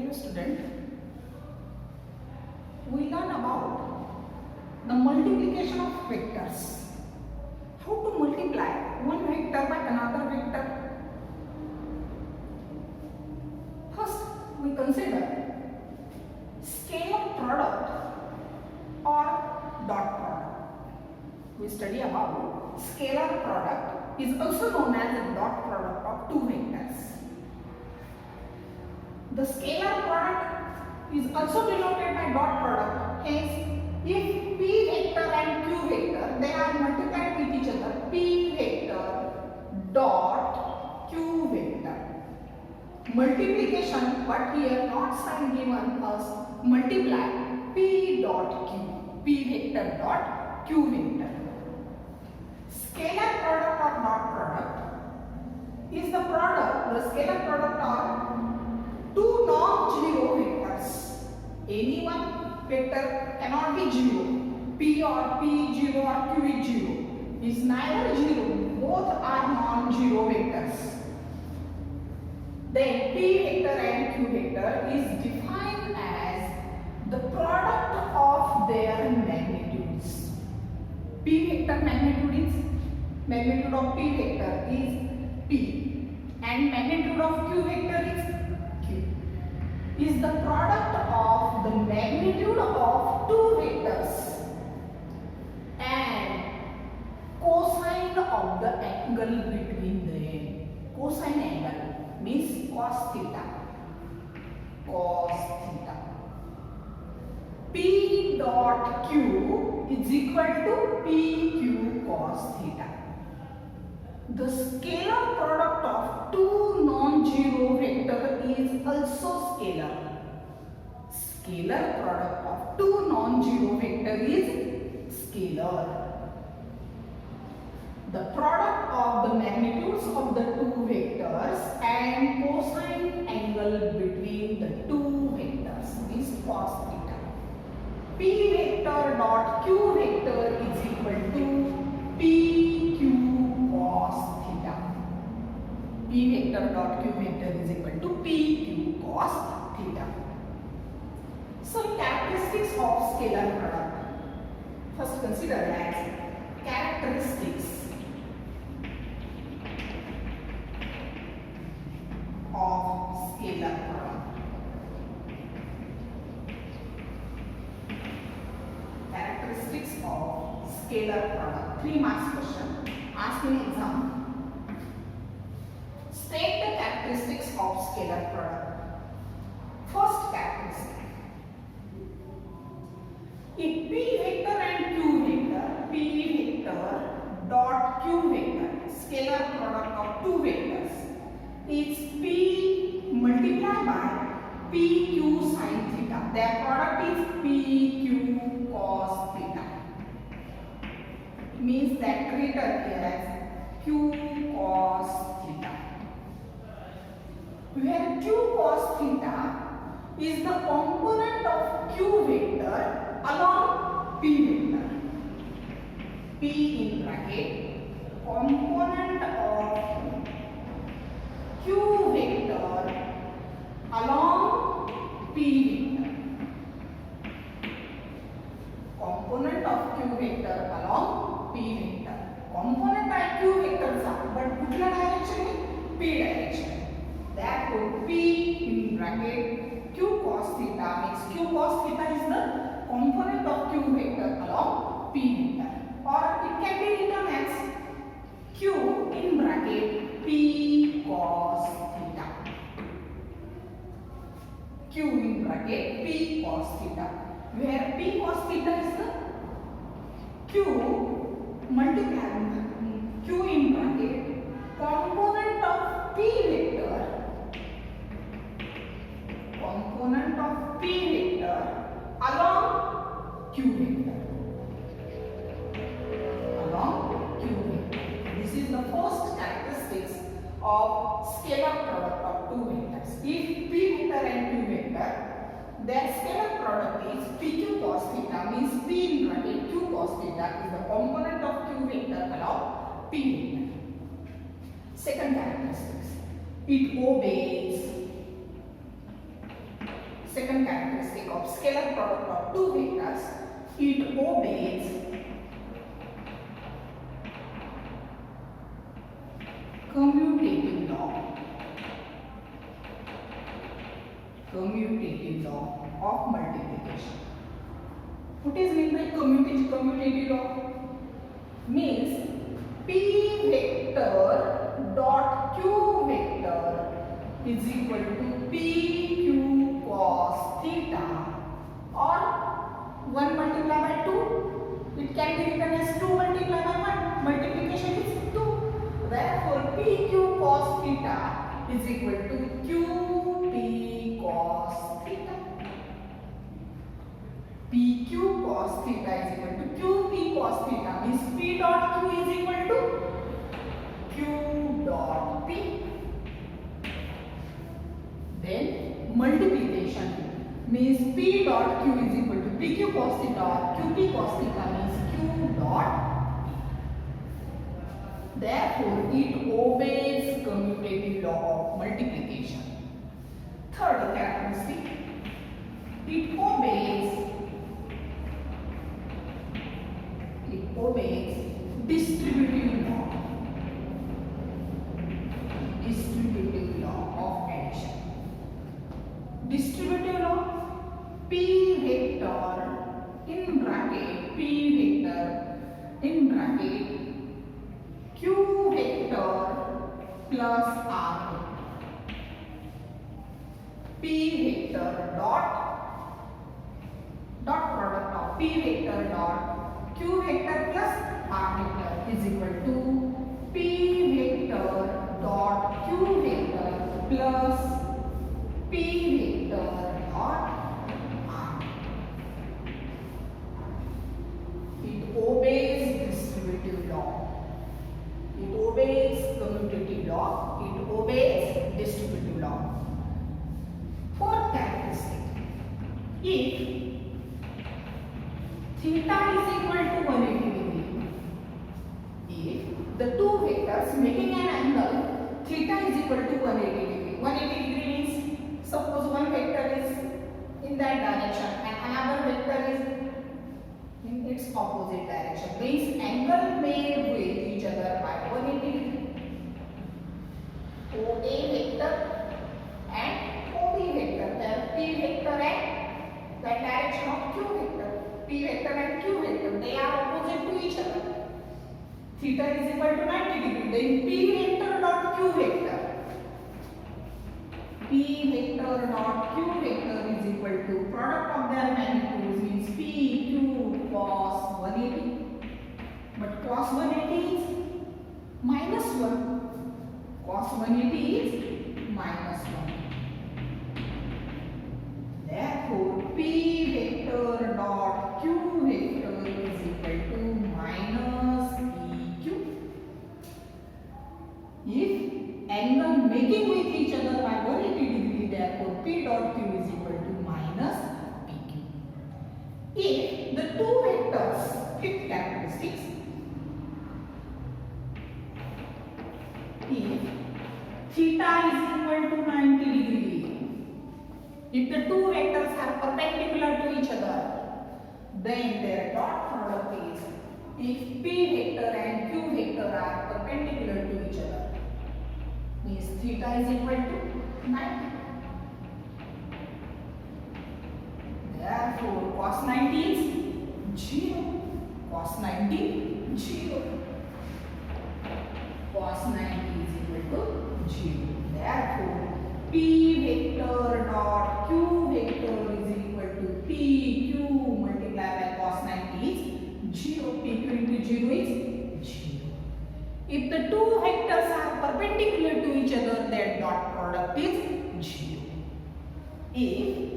Dear student, we learn about the multiplication of vectors. How to multiply one vector by another vector. First, we consider scalar product or dot product. We study about scalar product is also known as the dot product of two vectors. The scalar product is also denoted by dot product. Hence, if P vector and Q vector, they are multiplied with each other, P vector dot Q vector. Multiplication, but here not sign given us, multiply P dot Q, P vector dot Q vector. Scalar product or dot product is the scalar product of two non-zero vectors. Any one vector cannot be zero. P or P 0 or Q is 0. Is neither zero. Both are non-zero vectors. Then P vector and Q vector is defined as the product of their magnitudes. P vector magnitude of P vector is P and magnitude of Q vector is is the product of the magnitude of two vectors and cosine of the angle between them. Cosine angle means cos theta. P dot Q is equal to PQ cos theta. The scalar product of two non-zero vector is also scalar. Scalar product of two non-zero vector is scalar. The product of the magnitudes of the two vectors and cosine angle between the two vectors is cos theta. P vector dot Q vector is equal to PQ cos theta. P vector dot Q vector is equal to PQ cos theta. Some characteristics of scalar product. First consider as characteristics of scalar product. Characteristics of scalar product. 3 marks question asked in exam. State the characteristics of scalar product. First characteristic. If P vector and Q vector, P vector dot Q vector, scalar product of two vectors, is P multiplied by PQ sin theta. Their product is PQ cos theta. Means that created here as Q cos theta. Where Q cos theta is the component of Q vector along P vector. P in bracket component of Q vector along P vector. Component of Q vector along P vector. Component are Q vectors are, but which direction? P direction. Therefore, P in bracket Q cos theta means Q cos theta is the component of Q vector along P vector, or it can be written as Q in bracket P cos theta. Q in bracket P cos theta, where P cos theta is the Q multiplied Q in bracket component of P vector. Component of P vector along Q vector. Along Q vector. This is the first characteristics of scalar product of two vectors. If P vector and Q vector, their scalar product is PQ cos theta, means P in bracket Q cos theta is the component of Q vector along P vector. Second characteristics. It obeys second characteristic of scalar product of two vectors, it obeys commutative law. Commutative law of multiplication. What is meant by commutative law? Means P vector dot Q vector is equal to PQ cos theta, or 1 multiplied by 2. It can be written as 2 multiplied by 1. Multiplication is 2. Therefore, PQ cos theta is equal to QP cos theta. PQ cos theta is equal to QP cos theta, means P dot Q is equal to Q dot P. Then multiplication means P dot Q is equal to PQ cos theta, or QP cos theta means Q dot P. Therefore, it obeys commutative law of multiplication. Third characteristic, it obeys distributive law. Distributive law of addition. Distributive law, P vector in bracket P vector in bracket Q vector plus R. P vector dot product of P vector dot Q vector plus R vector is equal to P vector dot Q vector plus P vector dot R. It obeys distributive law. It obeys commutative law. It obeys distributive law. Fourth characteristic, if theta is equal to 180 degree, if the two vectors making an angle theta is equal to 180 degree. 180 degree means suppose one vector is in that direction and another vector is in its opposite direction, means angle made with each other by 180 degree. OA vector and OB vector, the P vector and the direction of Q vector. P vector and Q vector, they are opposite to each other. Theta is equal to 90 degree. Then P vector dot Q vector. P vector dot Q vector is equal to product of their magnitudes, means P Q cos 180. But cos 180 is minus 1. Cos 180 is minus 1. Therefore, P vector dot Q vector is equal to minus PQ. If angle making with each other by 180 degree, therefore P dot Q is equal to minus PQ. If the two vectors, fifth characteristics, if theta is equal to 90 degree, if the two vectors are perpendicular to each other, then their dot product is, if P vector and Q vector are perpendicular to each other, means theta is equal to 90. Therefore, cos 90 is 0. Cos 90, 0. Cos 90 is equal to 0. Therefore, P vector dot Q vector is equal to PQ multiplied by cos 90 is 0. PQ into 0 is 0. If the two vectors are perpendicular to each other, their dot product is 0. If